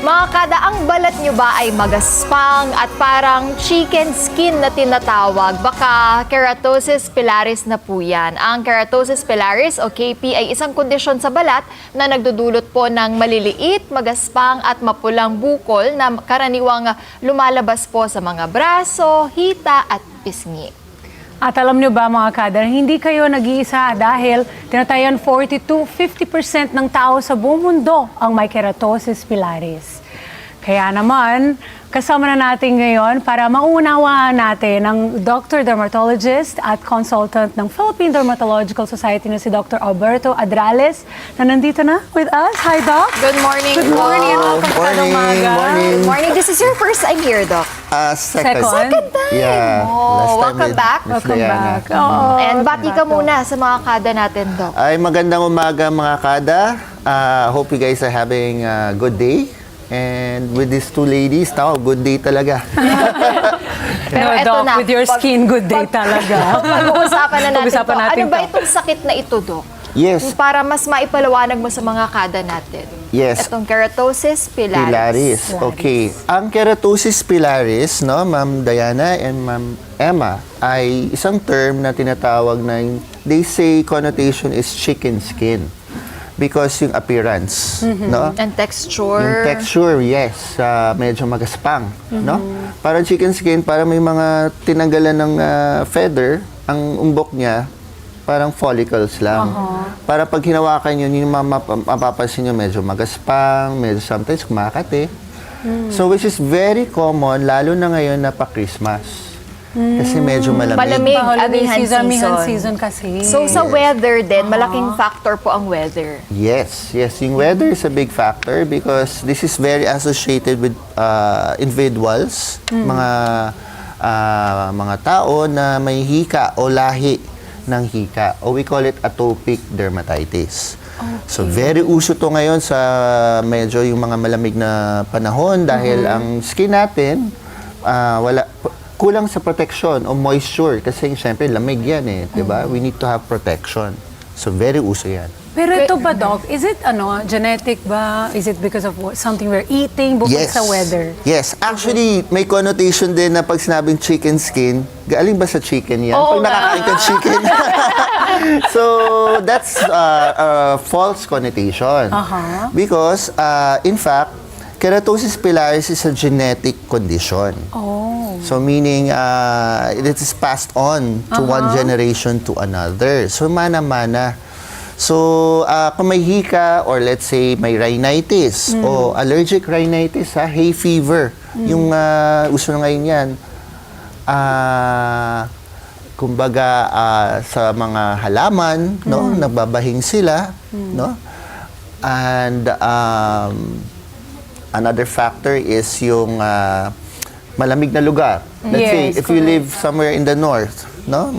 Mga kada, ang balat nyo ba ay magaspang at parang chicken skin na tinatawag? Baka keratosis pilaris na po yan. Ang keratosis pilaris o KP ay isang kondisyon sa balat na nagdudulot po ng maliliit, magaspang at mapulang bukol na karaniwang lumalabas po sa mga braso, hita at pisngi. At alam nyo ba mga kadar, hindi kayo nag-iisa dahil tinatayan 40-50% ng tao sa buong mundo ang may keratosis pilaris. Kaya naman, kasama na natin ngayon para maunawaan natin ang Dr. Dermatologist at Consultant ng Philippine Dermatological Society na si Dr. Alberto Adrales na nandito na with us. Hi, Doc! Good morning. Good morning and welcome sa Morning, umaga. morning. Good morning. This is your first time here, Doc. Second. Second time. Yeah. Oh, Last time welcome with back. Miss Welcome Diana. back. Oo. And bati ka muna sa mga kada natin, Doc. Ay, magandang umaga mga kada. Hope you guys are having a good day. And with these two ladies, good day talaga. Pero No, eto Doc, na, with your skin, good day talaga. Pag-uusapan na natin Pag-usapan to. natin Ano ba to. itong sakit na ito, Doc? Yes. Para mas maipaliwanag mo sa mga kada natin. Yes. Itong keratosis pilaris. Pilaris. Okay. Ang keratosis pilaris, no, Ma'am Diana and Ma'am Emma, ay isang term na tinatawag na they say connotation is chicken skin. Because yung appearance, no? And texture. Yung texture, yes, medyo magaspang, no? Parang chicken skin, parang may mga tinanggalan ng feather, ang umbok niya, parang follicles lang. Para pag hinawakan yun, yung mapapansin nyo medyo magaspang, medyo sometimes kumakate. So which is very common, lalo na ngayon na pa-Christmas. Kasi medyo malamig. Malamig. Holiday Amihan amihan season. season kasi. So sa weather din, malaking factor po ang weather. Yes, yes. Yung weather is a big factor because this is very associated with individuals, mga tao na may hika o lahi ng hika. O we call it atopic dermatitis. So very uso to ngayon sa medyo yung mga malamig na panahon dahil ang skin natin kulang sa protection o moisture kasi syempre lamig yan eh, 'di ba? We need to have protection. So very uso yan. Pero ito ba, Doc, is it genetic ba? Is it because of something we're eating bukod sa weather? Yes. Actually, may connotation din na pag sinabing chicken skin, galing ba sa chicken yan? Oo pag nakakain ka chicken. So, that's a false connotation. Because, in fact, keratosis pilaris is a genetic condition. So, meaning, it is passed on to one generation to another. So, mana-mana. So, kung may hika or let's say may rhinitis o allergic rhinitis, hay fever, yung uso na ngayon yan, kumbaga sa mga halaman, no, nagbabahing sila, no? And another factor is yung malamig na lugar. Let's say, Yes, if you live somewhere in the north, no?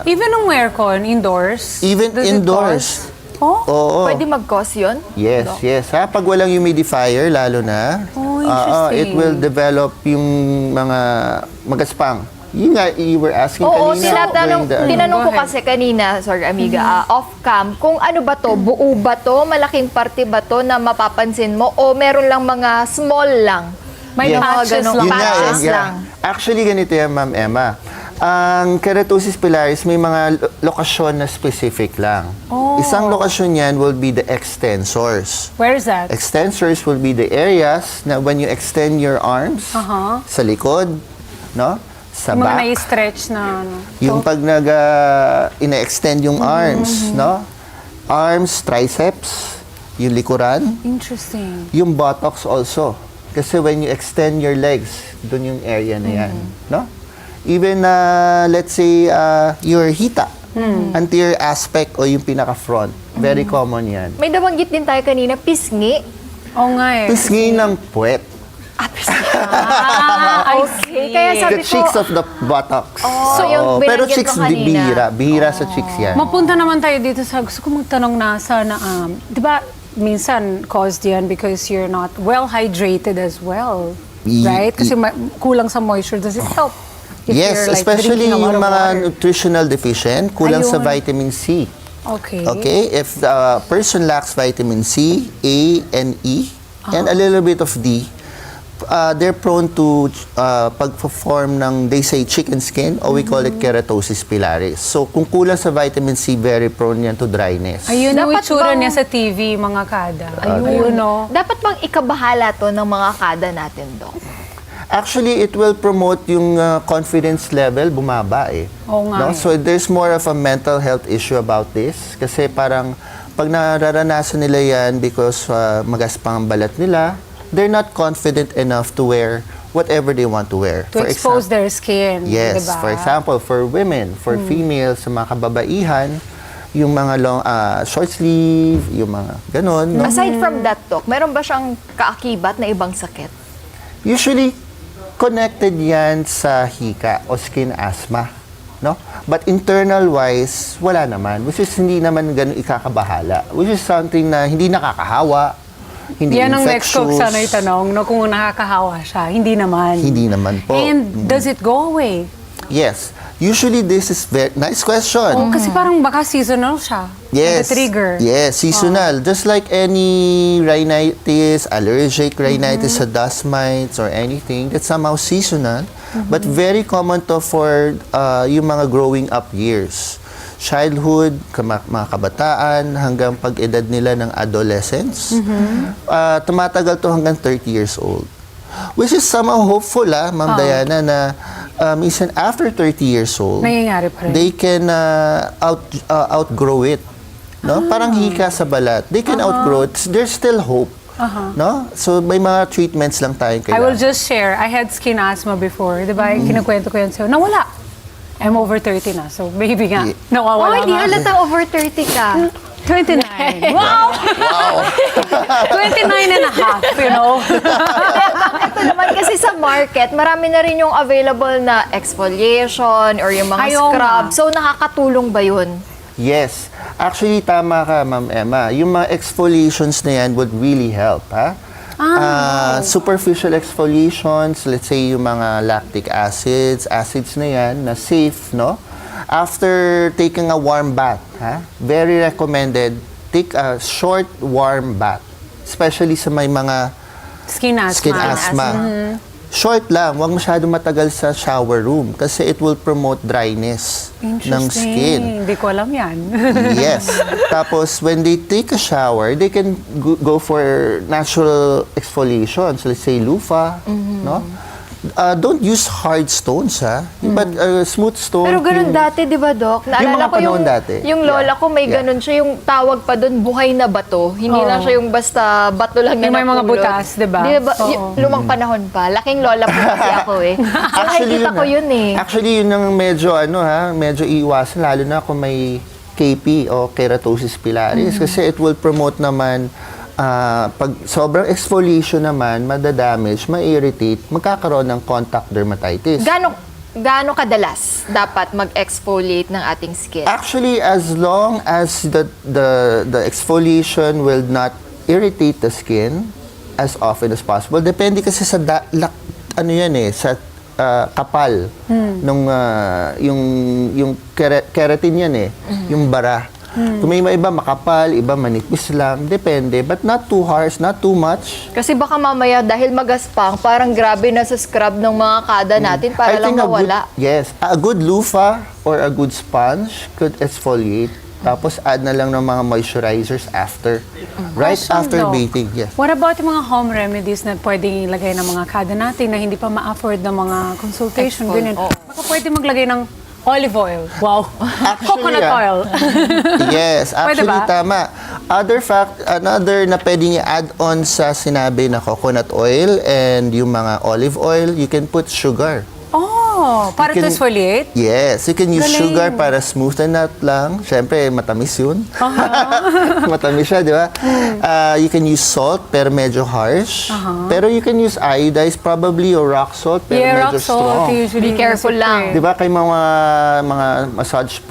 Even nung aircon, indoors? Even does it indoors. cause? Oh? Oo. Pwede mag-cause yun? Yes, yes. Pag walang humidifier, lalo na, Oh, interesting. it will develop yung mga magaspang. Yun nga, you were asking Oo, kanina. tinanong ko Go ahead. kasi kanina, sorry amiga, off-cam, kung ano ba to, buo ba to, malaking parte ba to na mapapansin mo o meron lang mga small lang? May Yes. patches Ganong lang. Yun nga, patches yeah. lang. Actually, ganito yan, Ma'am Emma. Ang keratosis pilaris, may mga lokasyon na specific lang. Isang lokasyon yan will be the extensors. Where is that? Extensors will be the areas na when you extend your arms sa likod, no? Sa Yung mga back. nai-stretch na Yung pag ina-extend yung arms, no? Arms, triceps, yung likuran, Interesting. yung buttocks also. Kasi when you extend your legs, dun yung area na yan, no? Even, let's say, your hita, anterior aspect o yung pinaka-front, very common yan. May nabanggit din tayo kanina, pisngi. Oo nga eh. Pisngi ng puwet. I Okay, kaya sabi The ko, cheeks of the buttocks. So, yung pero binanggit cheeks, mo kanina. bihira sa cheeks yan. Mapunta naman tayo dito sa gusto ko magtanong na di ba minsan caused yan because you're not well hydrated as well, right? Kasi kulang sa moisture, does it help? If Yes, you're, like, especially drinking a lot yung of mga water? nutritional deficient, kulang sa Ayun. vitamin C. Okay. Okay? If the person lacks vitamin C, A, and E, and a little bit of D, they're prone to pag-form ng, they say, chicken skin, or we call it keratosis pilaris. So, kung kulang sa vitamin C, very prone yan to dryness. Ayun yung Dapat itsura bang- niya sa TV, mga kada. Ayun. no? Dapat bang ikabahala to ng mga kada natin, Dok? Actually, it will promote yung confidence level, bumaba eh. Oo nga eh. So, there's more of a mental health issue about this. Kasi parang, pag nararanasan nila yan because magaspang ang balat nila, they're not confident enough to wear whatever they want to wear. To expose their skin. Yes, diba? for example, for women, for females, sa mga kababaihan, yung mga long, short sleeve, yung mga ganon. No? Aside from that, Dok, meron ba siyang kaakibat na ibang sakit? Usually, connected yan sa hika o skin asthma. No? But internal-wise, wala naman. Which is hindi naman ganun ikakabahala. Which is something na hindi nakakahawa, hindi Yan ang next ko infectious. sana itanong, no, kung nakakahawa siya. Hindi naman. Hindi naman po. And does it go away? Yes. Usually, this is very nice question. Oh, kasi parang baka seasonal siya. Yes. The trigger. Yes, seasonal. Just like any rhinitis, allergic rhinitis sa dust mites or anything, that's somehow seasonal. But very common to for yung mga growing up years. Childhood, mga kabataan, hanggang pag-edad nila ng adolescence. Tumatagal to hanggang 30 years old. Which is somehow hopeful, Ma'am Diana, na minsan after 30 years old, Nangyayari pa rin. they can outgrow it. No? Parang hika sa balat. They can outgrow it. There's still hope. No? So may mga treatments lang tayong I will kailangan. just share, I had skin asthma before. Diba? Kinukwento ko yan sa'yo. Nawala. I'm over 30 na. So, baby nga. Yeah. Nawawala Hindi nga. halatang over 30 ka. 29. Wow! 29 and a half, you know? Ito naman kasi sa market, marami na rin yung available na exfoliation or yung mga Ayaw scrub. nga. So, nakakatulong ba yun? Yes. Actually, tama ka, Ma'am Emma. Yung mga exfoliations na yan would really help, ha? Superficial exfoliations, let's say yung mga lactic acids na yan, na safe, no? After taking a warm bath, very recommended, take a short warm bath. Especially sa may mga Skin asthma. skin asthma. Short lang, huwag masyadong matagal sa shower room kasi it will promote dryness ng skin. Hindi ko alam yan. Yes. Tapos, when they take a shower, they can go for natural exfoliations. Let's say, loofah, no? Don't use hard stones, but smooth stone. Pero ganun dati, di ba, Dok? Yung mga panahon dati. Yung lola ko may Yeah. ganun siya, yung tawag pa doon, buhay na bato. Hindi lang siya yung basta bato lang na Yung may mga napulot. butas, di ba? Yung lumang panahon pa. Laking lola po kasi ako eh. So, nakikita ko yun eh. Actually, yun ang medyo, medyo iiwasan, lalo na kung may KP o keratosis pilaris. Kasi it will promote naman, pag sobrang exfoliation naman, madadamage, ma-irritate, magkakaroon ng contact dermatitis. Gaano kadalas dapat mag-exfoliate ng ating skin? Actually, as long as the exfoliation will not irritate the skin as often as possible, depende kasi sa sa kapal nung yung keratin yan yung bara. Kung may iba makapal, iba manipis lang, depende, but not too harsh, not too much. Kasi baka mamaya dahil magaspang, parang grabe na sa scrub ng mga kada natin para lang mawala. A good loofah or a good sponge could exfoliate. Tapos add na lang ng mga moisturizers after. Right Awesome, after Doc. bathing, yes. What about yung mga home remedies na pwedeng ilagay ng mga kada natin na hindi pa ma-afford ng mga consultation? Ganyan. Oo. Baka pwede maglagay ng olive oil. Wow. Actually, Coconut oil. Yes, Pwede actually ba? tama. Another na pwedeng i-add on sa sinabi na coconut oil and yung mga olive oil, you can put sugar. Oh, para You to can- exfoliate? Yes, you can use Galing. sugar para smoothen out lang. Siyempre, matamis yun. Matamis siya, di ba? You can use salt, pero medyo harsh. Pero you can use iodized probably or rock salt, pero Yeah, medyo rock salt. strong. Usually Be careful use it lang. eh. Di ba kay mga massage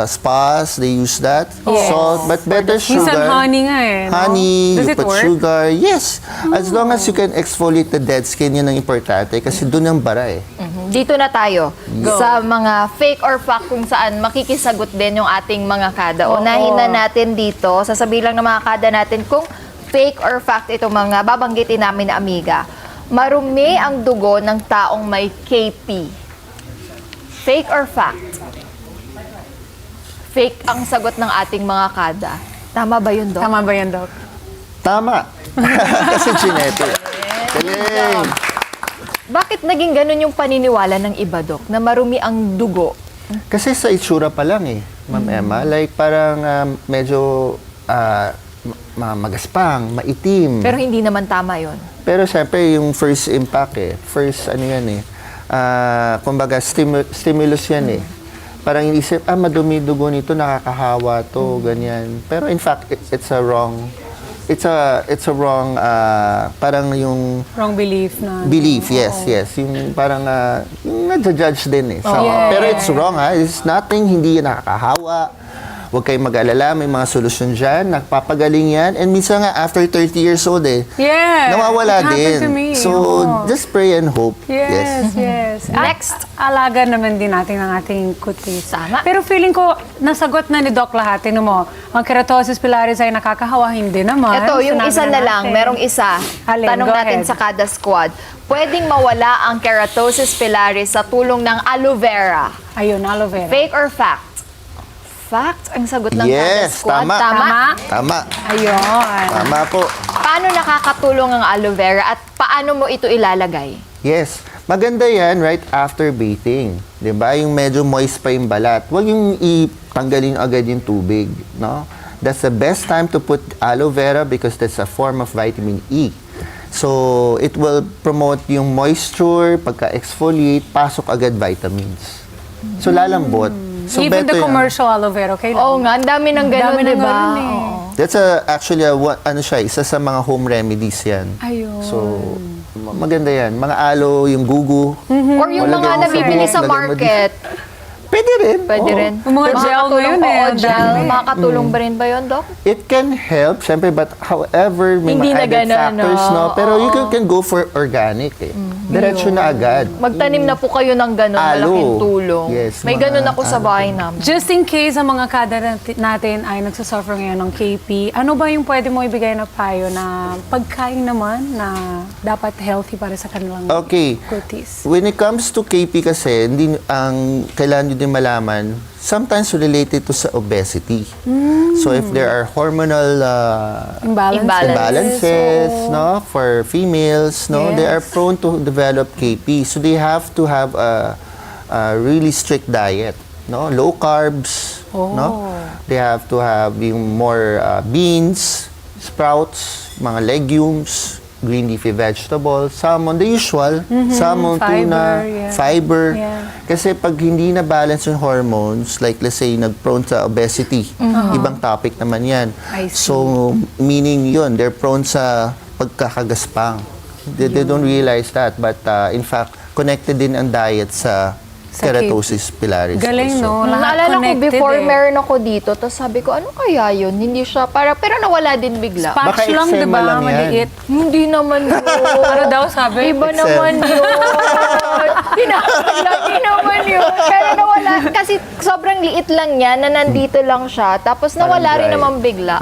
spas, they use that? Yes. Salt, but better Minsan sugar. honey nga eh. No? Honey, Does you it put work? sugar. Yes. As long as you can exfoliate the dead skin, yun ang importante. Kasi doon ang bara eh. Dito na tayo sa mga fake or fact kung saan makikisagot din yung ating mga kada. Unahin na natin dito, sasabihin lang ng mga kada natin kung fake or fact itong mga babanggitin namin na amiga. Marumi ang dugo ng taong may KP. Fake or fact? Fake ang sagot ng ating mga kada. Tama ba yun, Doc? Tama ba yan, Doc? Tama. Kasi genetic. Galing. Bakit naging ganun yung paniniwala ng iba, Doc, na marumi ang dugo? Kasi sa itsura pa lang eh, Ma'am Emma. Like parang medyo magaspang, maitim. Pero hindi naman tama yon. Pero syempre yung first impact eh. First ano yan eh. Kumbaga stimulus yan eh. Parang inisip, madumi dugo nito, nakakahawa to, ganyan. Pero in fact, it's a wrong parang yung Wrong belief na. belief, yes. Yung parang yung nagja-judge din eh. So, Yes. Pero it's wrong It's nothing, hindi yan nakakahawa. Huwag kayong mag-alala, may mga solusyon dyan, nagpapagaling yan. And minsan nga, after 30 years old Yeah. nawawala It happened din. to me. So, Oo. just pray and hope. Yes. Next. At alaga naman din natin ang ating kutis. Tama. Pero feeling ko, nasagot na ni Doc lahat. Tingnan mo, ang keratosis pilaris ay nakakahawa, hindi naman. Ito, yung Sinabi isa na lang, natin. merong isa. Alin? Tanong Go natin ahead. sa kada squad. Pwedeng mawala ang keratosis pilaris sa tulong ng aloe vera. Ayun, aloe vera. Fake or fact? Fact ang sagot ng kada Yes, squad. tama. Tama. Ayun. Tama po. Paano nakakatulong ang aloe vera at paano mo ito ilalagay? Yes. Maganda yan right after bathing. 'Di ba? Yung medyo moist pa yung balat. Huwag yung itanggalin agad yung tubig. No? That's the best time to put aloe vera because that's a form of vitamin E. So, it will promote yung moisture, pagka-exfoliate, pasok agad vitamins. So, lalambot. So, Even the better yan. commercial aloe vera, okay lang. Oo nga, ang dami ng ganun, Dami ng di ba? ganun eh. Oo. That's actually isa sa mga home remedies yan. Ayun. So, maganda yan. Mga aloe, yung gugu. Or yung Lagay mga mo sa nabibili buhok, sa lagay mo market. Pwede rin. Pwede Oo. rin. Yung mga gel Makakatulong- ngayon eh, Oo, ang gel. dami. Makakatulong ba rin ba yun, Doc? It can help, syempre, but however, may Hindi mga na added ganun, factors, no? no? Pero you can go for organic, eh. Diretso na agad. Magtanim na po kayo ng ganun, Aloe. malaking tulong. Yes, May mga ganun ako sa bahay namin. Just in case ang mga kada natin ay nagsusuffer ngayon ng KP, ano ba yung pwede mo ibigay na payo na pagkain naman na dapat healthy para sa kanilang Okay. kutis? When it comes to KP kasi, ang kailangan nyo din malaman, sometimes related to sa obesity. So if there are hormonal imbalances, no, for females, no, they are Yes. prone to develop KP. So they have to have a really strict diet, no, low carbs, no. They have to have yung more beans, sprouts, mga legumes, green leafy vegetables, salmon, the usual, salmon, Fiber, tuna, yeah. fiber. Yeah. Kasi pag hindi na balance yung hormones, like let's say nag-prone sa obesity, ibang topic naman yan. I see. So, meaning yun, they're prone sa pagkakagaspang. They don't realize that, but in fact, connected din ang diet sa keratosis pilaris. Galing, also. no? Lahat Naalala ko connected before eh. meron ako dito, tapos sabi ko, ano kaya yun? Hindi siya, pero nawala din bigla. Baka Patch lang, di eczema ba? lang yan. Maliit. Hindi naman yun. Ano daw sabi? Iba Excel. naman yun. Hindi naman yun. Pero nawala. Kasi sobrang liit lang yan na nandito lang siya. Tapos nawala Parang rin dry. naman bigla.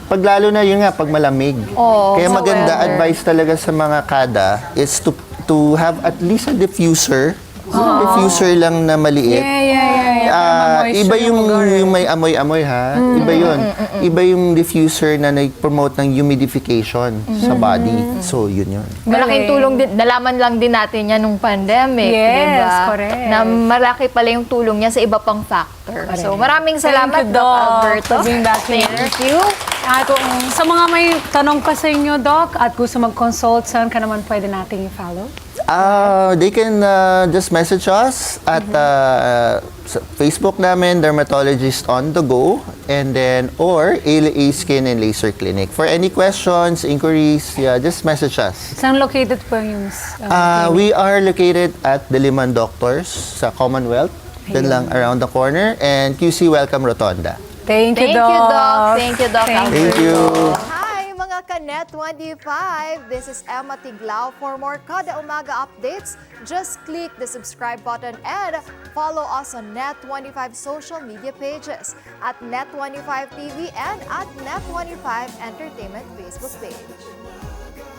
Pag lalo na yun nga, pag malamig. Oo, Kaya sa maganda, weather. advice talaga sa mga kada is to have at least a diffuser. Diffuser lang na maliit. Yeah. Iba yung may amoy-amoy ha. Iba yun. Iba yung diffuser na nag-promote ng humidification sa body. So, yun yun. Malaking tulong din, nalaman lang din natin yan nung pandemic, Yes, diba? correct. Na malaki pala yung tulong niya sa iba pang factor. So maraming salamat, Thank you, Doc Doc, Alberto. for being back here. Thank you. At sa mga may tanong pa sa inyo, Doc, at gusto mag-consult, saan ka naman pwede nating i-follow? They can just message us at sa Facebook namin, Dermatologist on the Go, and then, or ALA Skin and Laser Clinic. For any questions, inquiries, just message us. Saan located po yung We are located at Diliman Doctors sa Commonwealth. Doon lang around the corner. And QC Welcome Rotonda. Thank you, Thank you, Doc. Doc. Thank you, Doc. Thank Thank you. Hi, mga ka-Net25! This is Emma Tiglao. For more Kada Umaga updates, just click the subscribe button and follow us on Net25 social media pages at Net25 TV and at Net25 Entertainment Facebook page.